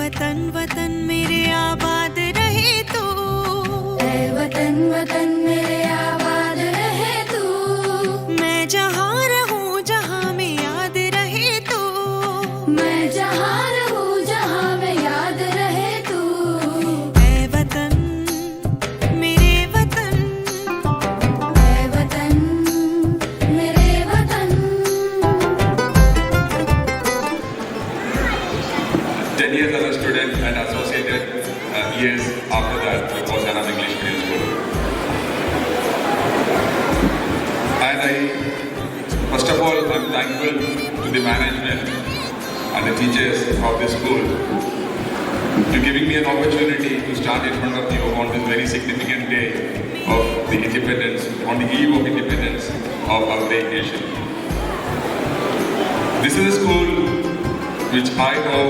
वतन वतन मेरे आबाद रहे तू, ऐ वतन वतन मेरे आबाद रहे तू। मैं जहाँ रहूँ जहाँ में याद रहे तू, मैं जहाँ रहूँ जहाँ में याद रहे तू। ऐ वतन मेरे वतन, ऐ वतन मेरे वतन। 10 years as a student and associated years after that with Hosanna English Medium School. And first of all, I'm thankful to the management and the teachers of this school to giving me an opportunity to stand in front of you on this very significant day of the independence, on the eve of independence of our great nation. This is a school which I know